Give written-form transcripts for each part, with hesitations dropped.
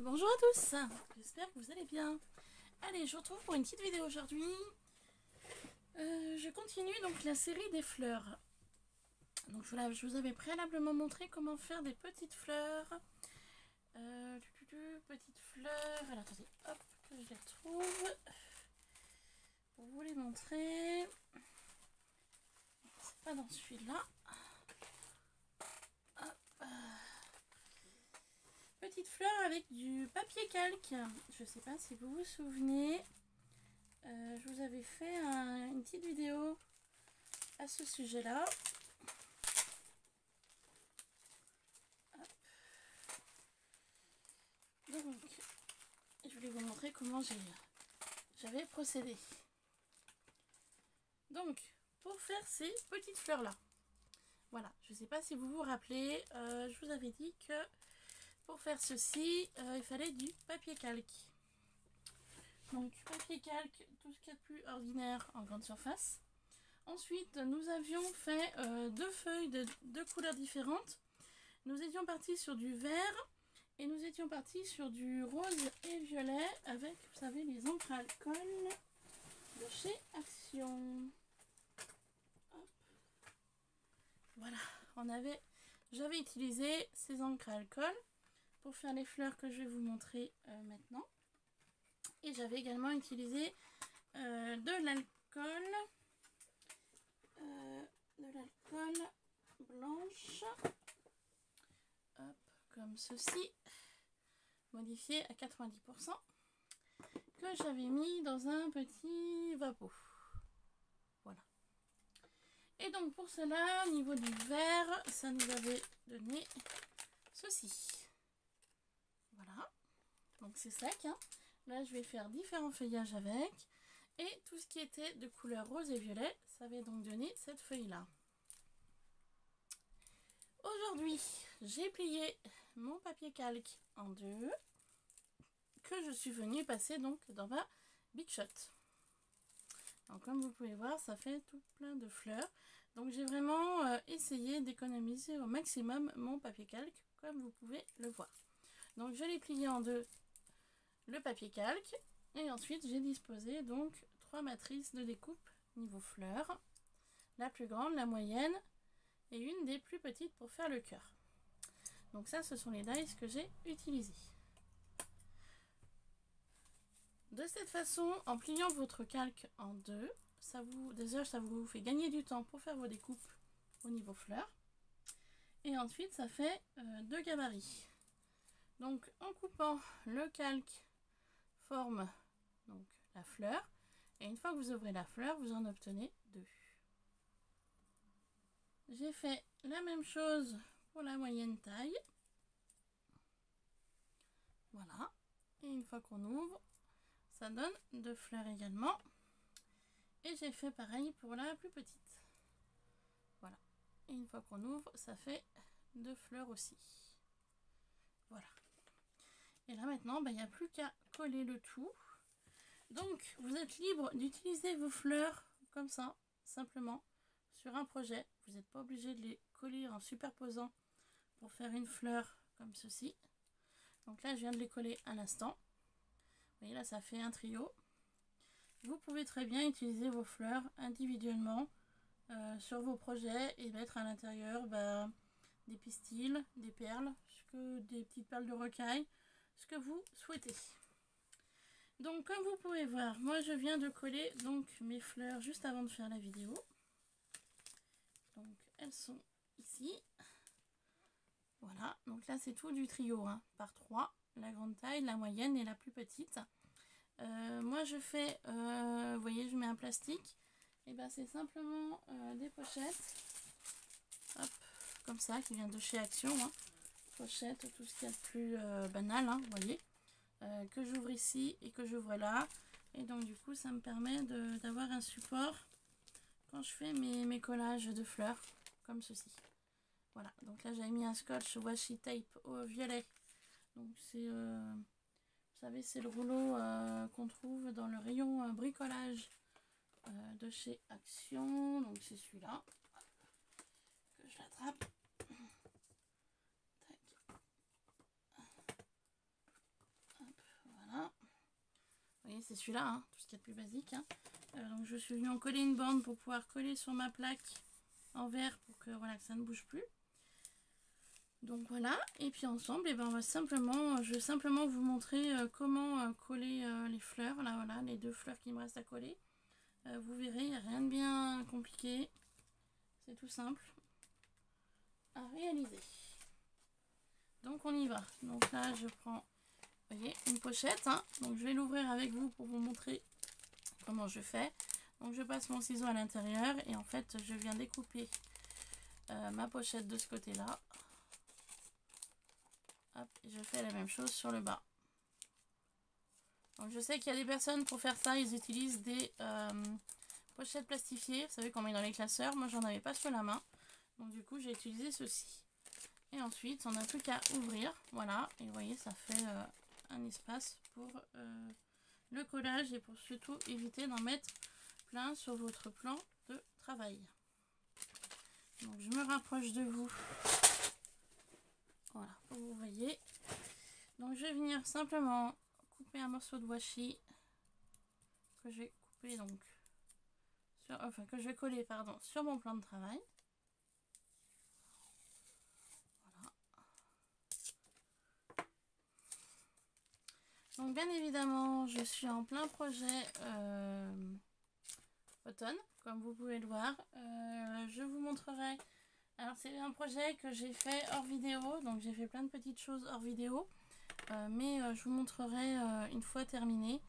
Bonjour à tous, j'espère que vous allez bien. Allez, je vous retrouve pour une petite vidéo aujourd'hui. Je continue donc la série des fleurs. Donc je vous avais préalablement montré comment faire des petites fleurs. Petites fleurs, alors attendez, hop, que je les retrouve. Pour vous les montrer. C'est pas dans celui-là. Petite fleur avec du papier calque. Je sais pas si vous vous souvenez. Je vous avais fait une petite vidéo à ce sujet-là. Donc, je voulais vous montrer comment j'avais procédé. Donc, pour faire ces petites fleurs-là. Voilà, je ne sais pas si vous vous rappelez, je vous avais dit que pour faire ceci, il fallait du papier calque. Donc, papier calque, tout ce qu'il y a de plus ordinaire en grande surface. Ensuite, nous avions fait deux feuilles de deux couleurs différentes. Nous étions partis sur du vert et nous étions partis sur du rose et violet avec, vous savez, les encres à alcool de chez Action. Hop. Voilà, j'avais utilisé ces encres à alcool pour faire les fleurs que je vais vous montrer maintenant. Et j'avais également utilisé de l'alcool blanche, hop, comme ceci, modifié à 90%, que j'avais mis dans un petit vapeau. Voilà. Et donc pour cela, au niveau du vert, ça nous avait donné ceci. Voilà. Donc c'est sec, hein. Là je vais faire différents feuillages avec. Et tout ce qui était de couleur rose et violet, ça avait donc donné cette feuille-là. Aujourd'hui, j'ai plié mon papier calque en deux, que je suis venue passer donc dans ma Big Shot. Donc comme vous pouvez voir, ça fait tout plein de fleurs. Donc j'ai vraiment essayé d'économiser au maximum mon papier calque, comme vous pouvez le voir. Donc je l'ai plié en deux, le papier calque, et ensuite j'ai disposé donc trois matrices de découpe niveau fleurs, la plus grande, la moyenne et une des plus petites pour faire le cœur. Donc ça, ce sont les dies que j'ai utilisés. De cette façon, en pliant votre calque en deux, déjà ça vous fait gagner du temps pour faire vos découpes au niveau fleurs. Et ensuite, ça fait deux gabarits. Donc en coupant, le calque forme donc la fleur. Et une fois que vous ouvrez la fleur, vous en obtenez deux. J'ai fait la même chose pour la moyenne taille. Voilà. Et une fois qu'on ouvre, ça donne deux fleurs également. Et j'ai fait pareil pour la plus petite. Voilà. Et une fois qu'on ouvre, ça fait deux fleurs aussi. Voilà. Et là maintenant, il n'y a plus qu'à coller le tout. Donc, vous êtes libre d'utiliser vos fleurs comme ça, simplement, sur un projet. Vous n'êtes pas obligé de les coller en superposant pour faire une fleur comme ceci. Donc là, je viens de les coller à l'instant. Vous voyez, là, ça fait un trio. Vous pouvez très bien utiliser vos fleurs individuellement sur vos projets et mettre à l'intérieur des pistils, des perles, des petites perles de rocaille, ce que vous souhaitez. Donc comme vous pouvez voir, moi je viens de coller donc mes fleurs juste avant de faire la vidéo. Donc elles sont ici. Voilà, donc là c'est tout du trio, hein, par 3, la grande taille, la moyenne et la plus petite. Moi je fais, vous voyez, je mets un plastique, et ben c'est simplement des pochettes, hop, comme ça, qui vient de chez Action, hein. Pochette, tout ce qu'il y a de plus banal, hein, vous voyez, que j'ouvre ici et que j'ouvre là, et donc du coup ça me permet d'avoir un support quand je fais mes collages de fleurs, comme ceci. Voilà, donc là j'avais mis un scotch washi tape au violet, donc c'est... vous savez, c'est le rouleau qu'on trouve dans le rayon bricolage de chez Action. Donc c'est celui-là que je l'attrape. c'est celui-là, hein, tout ce qui est de plus basique. Hein. Donc je suis venue en coller une bande pour pouvoir coller sur ma plaque en verre pour que, voilà, que ça ne bouge plus. Donc voilà, et puis ensemble, et ben, je vais simplement vous montrer comment coller les fleurs. Là, voilà, les 2 fleurs qui me restent à coller. Vous verrez, il n'y a rien de bien compliqué. C'est tout simple à réaliser. Donc on y va. Donc là, je prends, vous voyez, une pochette. Hein. Donc je vais l'ouvrir avec vous pour vous montrer comment je fais. Donc je passe mon ciseau à l'intérieur et en fait, je viens découper ma pochette de ce côté-là. Hop, et je fais la même chose sur le bas. Donc je sais qu'il y a des personnes, pour faire ça, ils utilisent des pochettes plastifiées. Vous savez qu'on met dans les classeurs. Moi, j'en avais pas sous la main. Donc du coup, j'ai utilisé ceci. Et ensuite, on n'a plus qu'à ouvrir. Voilà. Et vous voyez, ça fait un espace pour le collage et pour surtout éviter d'en mettre plein sur votre plan de travail. Donc je me rapproche de vous. Voilà, pour que vous voyez. Donc je vais venir simplement couper un morceau de washi que je vais couper donc sur, enfin que je vais coller pardon sur mon plan de travail. Voilà. Donc bien évidemment je suis en plein projet automne, comme vous pouvez le voir. Je vous montrerai. Alors c'est un projet que j'ai fait hors vidéo, donc j'ai fait plein de petites choses hors vidéo, mais je vous montrerai une fois terminé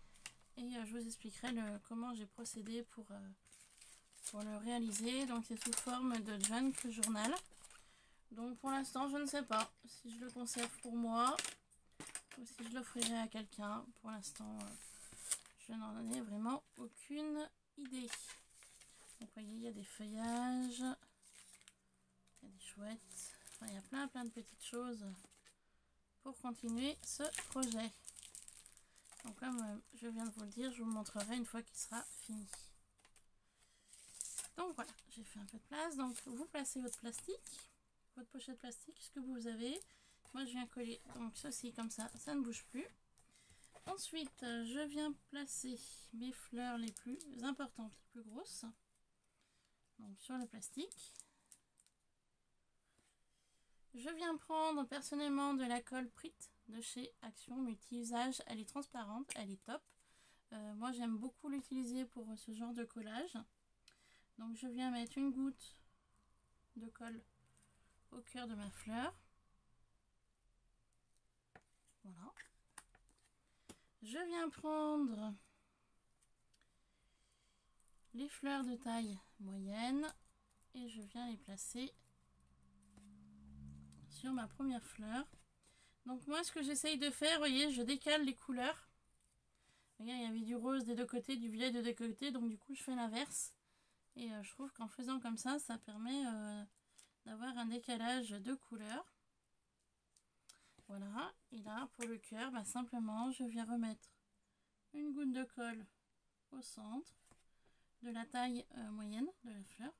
et je vous expliquerai comment j'ai procédé pour le réaliser. Donc c'est sous forme de junk journal. Donc pour l'instant je ne sais pas si je le conserve pour moi ou si je l'offrirai à quelqu'un. Pour l'instant je n'en ai vraiment aucune idée. Donc vous voyez, il y a des feuillages. Il y a des chouettes, enfin, il y a plein de petites choses pour continuer ce projet. Donc comme je viens de vous le dire, je vous le montrerai une fois qu'il sera fini. Donc voilà, j'ai fait un peu de place. Donc vous placez votre plastique, votre pochette plastique, ce que vous avez. Moi je viens coller donc ceci comme ça ne bouge plus. Ensuite je viens placer mes fleurs les plus importantes, les plus grosses, donc sur le plastique. Je viens prendre personnellement de la colle Prit de chez Action Multi-Usage. Elle est transparente, elle est top. Moi j'aime beaucoup l'utiliser pour ce genre de collage. Donc je viens mettre une goutte de colle au cœur de ma fleur. Voilà. Je viens prendre les fleurs de taille moyenne et je viens les placer sur ma première fleur. Donc moi ce que j'essaye de faire, vous voyez, je décale les couleurs. Regarde, il y avait du rose des 2 côtés, du violet des 2 côtés, donc du coup je fais l'inverse. Et je trouve qu'en faisant comme ça permet d'avoir un décalage de couleurs. Voilà, et là pour le cœur, simplement je viens remettre une goutte de colle au centre de la taille moyenne de la fleur.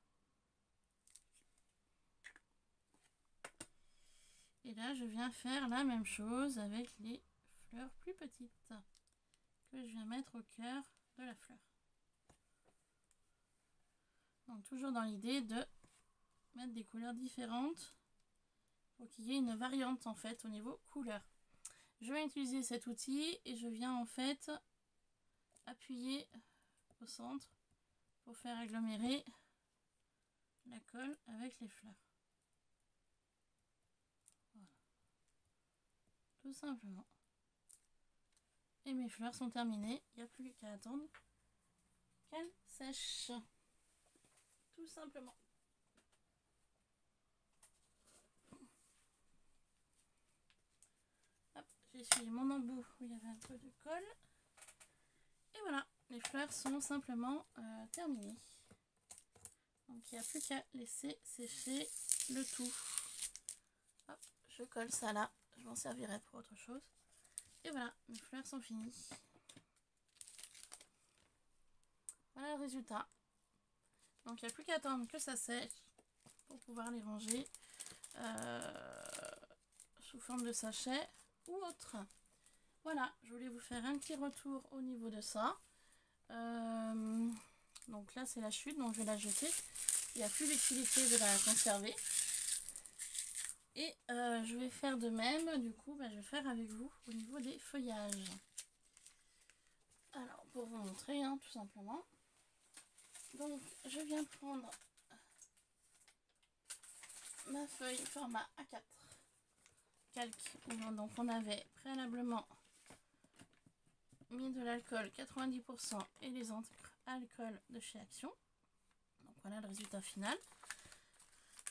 Et là, je viens faire la même chose avec les fleurs plus petites que je viens mettre au cœur de la fleur. Donc toujours dans l'idée de mettre des couleurs différentes pour qu'il y ait une variante en fait au niveau couleur. Je vais utiliser cet outil et je viens en fait appuyer au centre pour faire agglomérer la colle avec les fleurs. Voilà. Tout simplement. Et mes fleurs sont terminées. Il n'y a plus qu'à attendre qu'elles sèchent. Tout simplement. J'ai essuyé mon embout où il y avait un peu de colle. Et voilà, les fleurs sont simplement terminées. Donc il n'y a plus qu'à laisser sécher le tout. Hop, je colle ça là, je m'en servirai pour autre chose. Et voilà, mes fleurs sont finies. Voilà le résultat. Donc il n'y a plus qu'à attendre que ça sèche pour pouvoir les ranger sous forme de sachet ou autre. voilà, je voulais vous faire un petit retour au niveau de ça. Donc là c'est la chute, donc je vais la jeter. Il n'y a plus d'utilité de la conserver. Et je vais faire de même, du coup je vais faire avec vous au niveau des feuillages. Alors pour vous montrer hein, tout simplement. Donc je viens prendre ma feuille format A4 calque. Donc on avait préalablement mis de l'alcool 90% et les encres alcool de chez Action. Donc voilà le résultat final.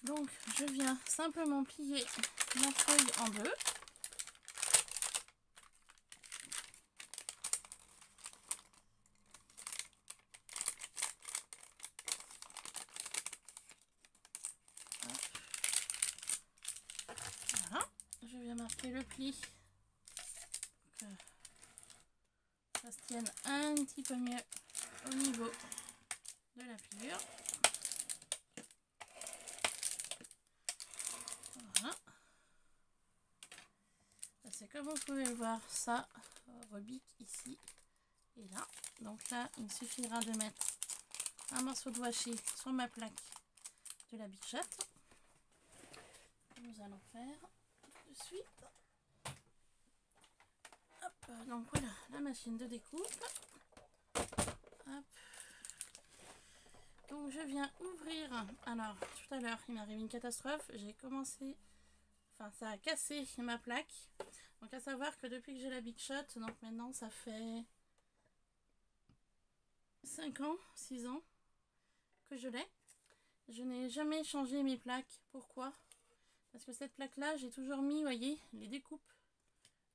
Donc je viens simplement plier ma feuille en deux. Voilà, je viens marquer le pli pour que ça se tienne un petit peu mieux au niveau de la pliure. Voilà. C'est comme vous pouvez le voir, ça rebique ici et là. Donc là, il me suffira de mettre un morceau de washi sur ma plaque de la bichette. Nous allons faire tout de suite. Hop, donc voilà la machine de découpe. Hop. Donc je viens ouvrir. Alors tout à l'heure il m'arrive une catastrophe. J'ai commencé, enfin ça a cassé ma plaque. Donc à savoir que depuis que j'ai la Big Shot, donc maintenant ça fait 5 ans, 6 ans que je l'ai. Je n'ai jamais changé mes plaques. Pourquoi? Parce que cette plaque là j'ai toujours mis, voyez, les découpes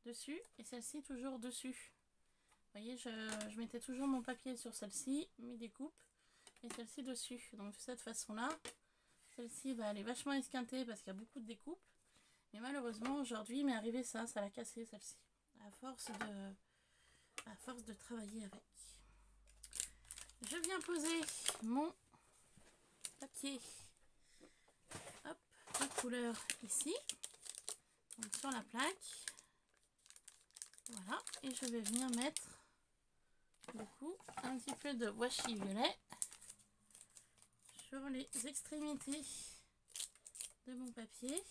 dessus et celle-ci toujours dessus. Vous voyez, je mettais toujours mon papier sur celle-ci, mes découpes et celle-ci dessus. Donc de cette façon là, celle-ci elle est vachement esquintée parce qu'il y a beaucoup de découpes. Mais malheureusement aujourd'hui il m'est arrivé ça l'a cassé celle-ci. À force de travailler avec. Je viens poser mon papier hop, de couleur ici. Donc sur la plaque. Voilà. Et je vais venir mettre du coup un petit peu de washi violet sur les extrémités de mon papier.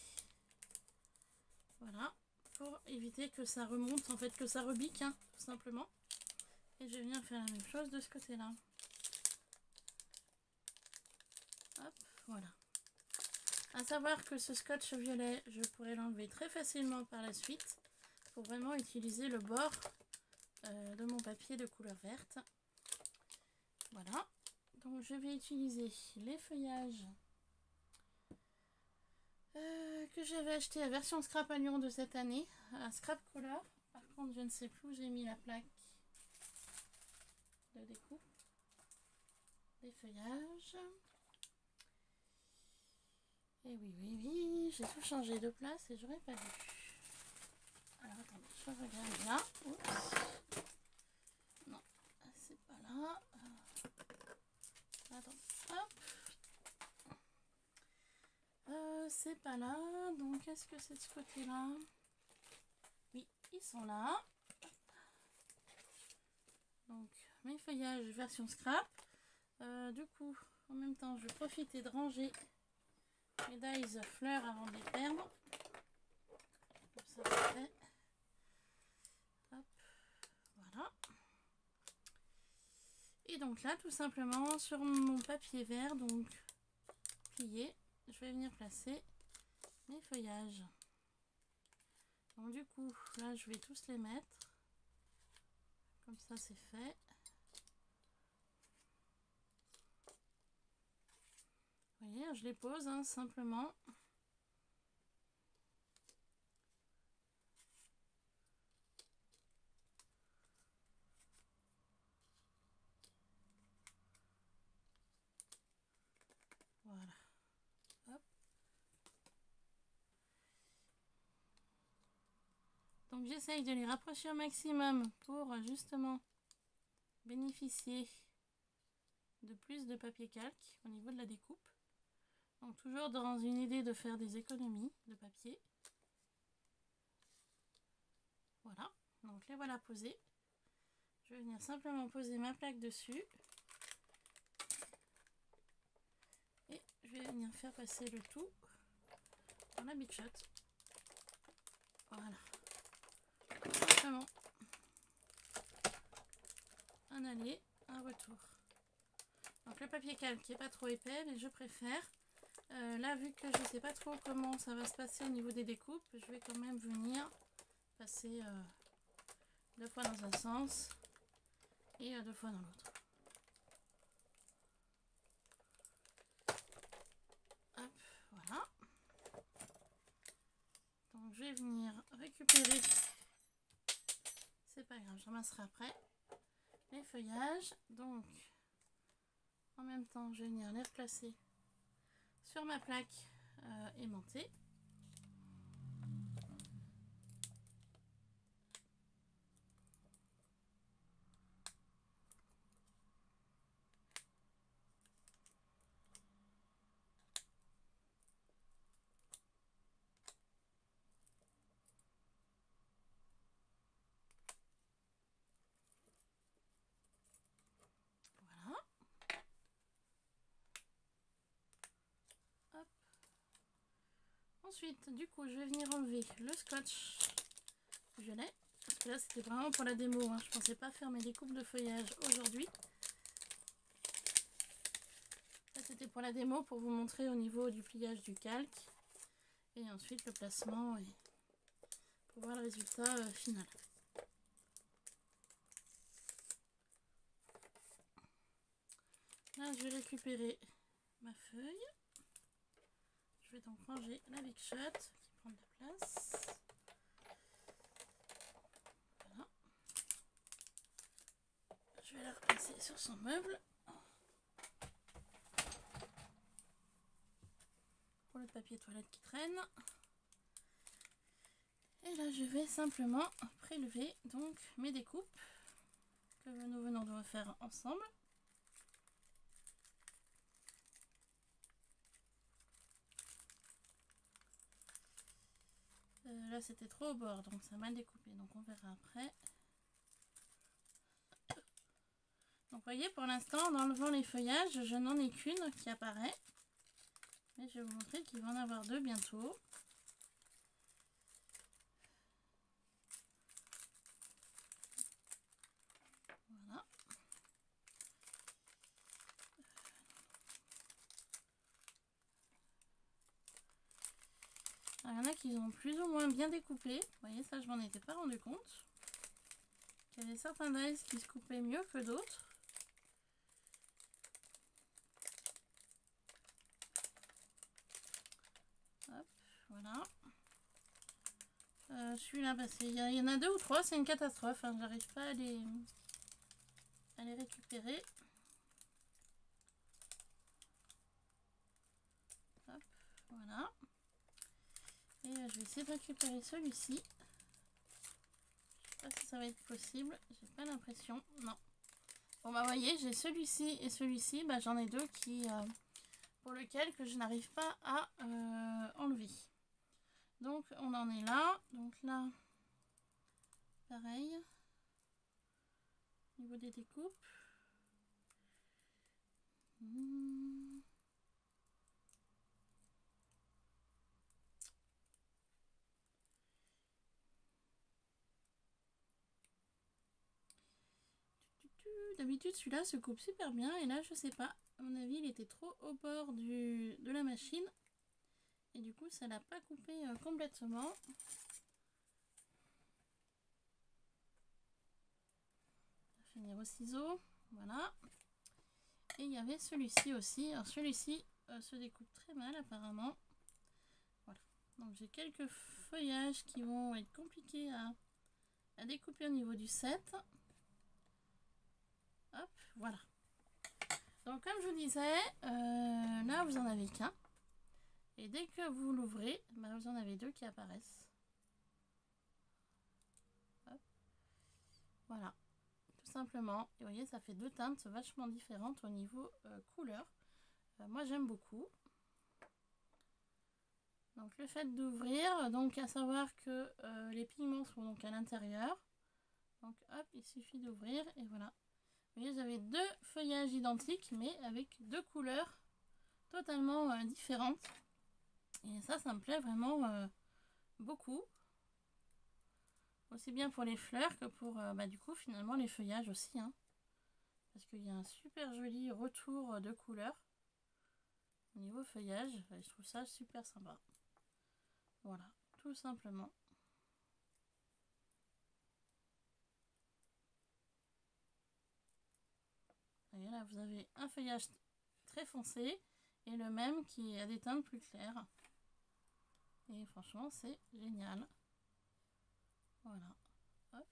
Voilà. Pour éviter que ça remonte, en fait que ça rebique hein, tout simplement. Et je viens faire la même chose de ce côté là. Hop, voilà. À savoir que ce scotch violet, je pourrais l'enlever très facilement par la suite pour vraiment utiliser le bord de mon papier de couleur verte. Voilà. Donc je vais utiliser les feuillages que j'avais acheté à version scrap à Lyon de cette année, à Scrap Color. Par contre, je ne sais plus où j'ai mis la plaque de découpe des feuillages. Et oui, j'ai tout changé de place et j'aurais pas vu. Alors attendez, je regarde là. Oups. Non, c'est pas là. Attends, hop. C'est pas là. Donc est-ce que c'est de ce côté-là? Oui, ils sont là. Donc mes feuillages version scrap. Du coup, en même temps, je vais profiter de ranger mes dies fleurs avant de les perdre. Comme ça, c'est fait. Hop, voilà. Et donc là, tout simplement, sur mon papier vert, donc plié, je vais venir placer mes feuillages. Donc du coup, là, je vais tous les mettre. Comme ça, c'est fait. Vous voyez, je les pose hein, simplement. Voilà. Hop. Donc j'essaye de les rapprocher au maximum pour justement bénéficier de plus de papier calque au niveau de la découpe. Donc toujours dans une idée de faire des économies de papier. Voilà. Donc Donc les voilà posés. Je vais venir simplement poser ma plaque dessus. Et je vais venir faire passer le tout dans la Big Shot. Voilà. Simplement un aller, un retour. Donc le papier calque qui n'est pas trop épais, mais je préfère. Là, vu que je ne sais pas trop comment ça va se passer au niveau des découpes, je vais quand même venir passer 2 fois dans un sens et 2 fois dans l'autre. Hop, voilà. Donc je vais venir récupérer, c'est pas grave, je ramasserai après, les feuillages. Donc en même temps, je vais venir les replacer sur ma plaque aimantée. Voilà. Hop. Ensuite, du coup, je vais venir enlever le scotch que je l'ai. Parce que là, c'était vraiment pour la démo. Hein. Je pensais pas faire mes découpes de feuillage aujourd'hui. Là, c'était pour la démo, pour vous montrer au niveau du pliage du calque. Et ensuite, le placement et pour voir le résultat final. Là, je vais récupérer ma feuille. Je vais donc ranger la Big Shot qui prend de la place. Voilà. Je vais la replacer sur son meuble. Pour le papier toilette qui traîne. Et là, je vais simplement prélever donc mes découpes que nous venons de refaire ensemble. Là, c'était trop au bord, donc ça m'a découpé. Donc, on verra après. Donc, vous voyez, pour l'instant, en enlevant les feuillages, je n'en ai qu'une qui apparaît. Mais je vais vous montrer qu'il va en avoir 2 bientôt. Voilà. Alors, il y en a qui ont plus ou moins bien découpé. Vous voyez, ça, je m'en étais pas rendu compte. Il y avait certains dies qui se coupaient mieux que d'autres. Hop, voilà. Celui-là, bah, il y en a 2 ou 3, c'est une catastrophe. Hein, j'arrive pas à les récupérer. Hop, voilà. Et je vais essayer de récupérer celui-ci. Je sais pas si ça va être possible. J'ai pas l'impression. Non. Bon bah voyez, j'ai celui-ci et celui-ci. Bah, j'en ai 2 qui pour lequel que je n'arrive pas à enlever. Donc on en est là. Donc là, pareil. Au niveau des découpes. D'habitude celui-là se coupe super bien et là je sais pas, à mon avis il était trop au bord de la machine et du coup ça l'a pas coupé complètement. On va finir au ciseau, voilà. Et il y avait celui-ci aussi, alors celui-ci se découpe très mal apparemment. Voilà, donc j'ai quelques feuillages qui vont être compliqués à découper au niveau du 7. Hop, voilà. Donc comme je vous disais, là vous en avez qu'un. Et dès que vous l'ouvrez, bah, vous en avez 2 qui apparaissent. Hop. Voilà, tout simplement. Et vous voyez, ça fait 2 teintes vachement différentes au niveau couleur. Moi j'aime beaucoup. Donc le fait d'ouvrir, donc à savoir que les pigments sont donc à l'intérieur. Donc hop, il suffit d'ouvrir et voilà. Vous voyez, j'avais deux feuillages identiques mais avec deux couleurs totalement différentes. Et ça me plaît vraiment beaucoup. Aussi bien pour les fleurs que pour du coup finalement les feuillages aussi. Hein. Parce qu'il y a un super joli retour de couleurs au niveau feuillage. Je trouve ça super sympa. Voilà, tout simplement. Et là, vous avez un feuillage très foncé et le même qui a des teintes plus claires. Et franchement, c'est génial. Voilà. Hop.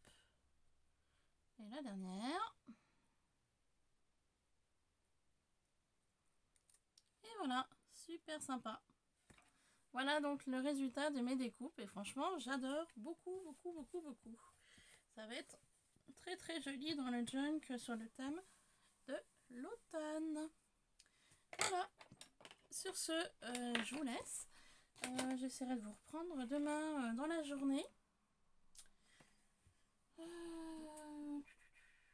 Et la dernière. Et voilà, super sympa. Voilà donc le résultat de mes découpes. Et franchement, j'adore beaucoup, beaucoup, beaucoup, beaucoup. Ça va être très, très joli dans le junk sur le thème de l'automne. Voilà. Sur ce, je vous laisse. J'essaierai de vous reprendre demain dans la journée.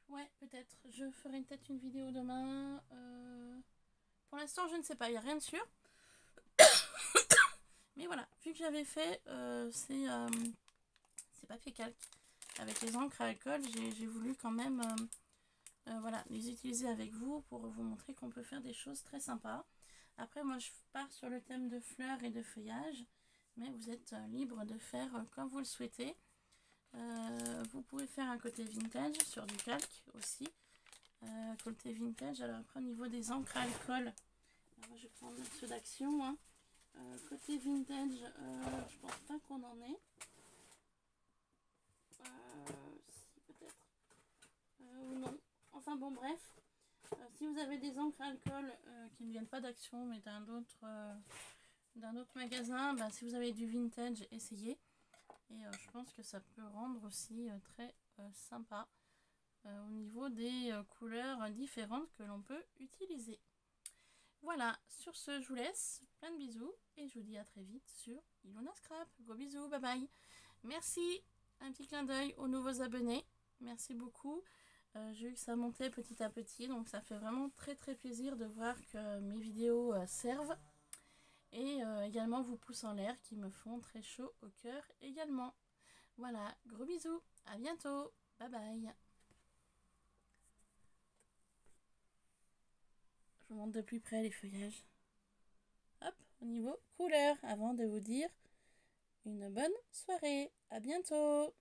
Ouais, peut-être. Je ferai peut-être une vidéo demain. Pour l'instant, je ne sais pas. Il n'y a rien de sûr. Mais voilà, vu que j'avais fait ces papiers calques avec les encres à alcool, j'ai voulu quand même voilà, les utiliser avec vous pour vous montrer qu'on peut faire des choses très sympas. Après, moi, je pars sur le thème de fleurs et de feuillage, mais vous êtes libre de faire comme vous le souhaitez. Vous pouvez faire un côté vintage sur du calque aussi. Côté vintage, alors après, au niveau des encres à alcool, alors, je vais prendre ceux d'Action. Hein. Côté vintage, je pense pas qu'on en ait. Si, peut-être. Ou non. Enfin bon, bref. Si vous avez des encres à alcool qui ne viennent pas d'Action mais d'un autre magasin, si vous avez du vintage, essayez. Et je pense que ça peut rendre aussi très sympa au niveau des couleurs différentes que l'on peut utiliser. Voilà, sur ce, je vous laisse. Plein de bisous et je vous dis à très vite sur Ilona Scrap. Gros bisous, bye bye. Merci, un petit clin d'œil aux nouveaux abonnés. Merci beaucoup. J'ai vu que ça montait petit à petit, donc ça fait vraiment très très plaisir de voir que mes vidéos servent. Et également vos pouces en l'air qui me font très chaud au cœur également. Voilà, gros bisous, à bientôt, bye bye. Je vous montre de plus près les feuillages. Hop, au niveau couleur, avant de vous dire une bonne soirée. À bientôt.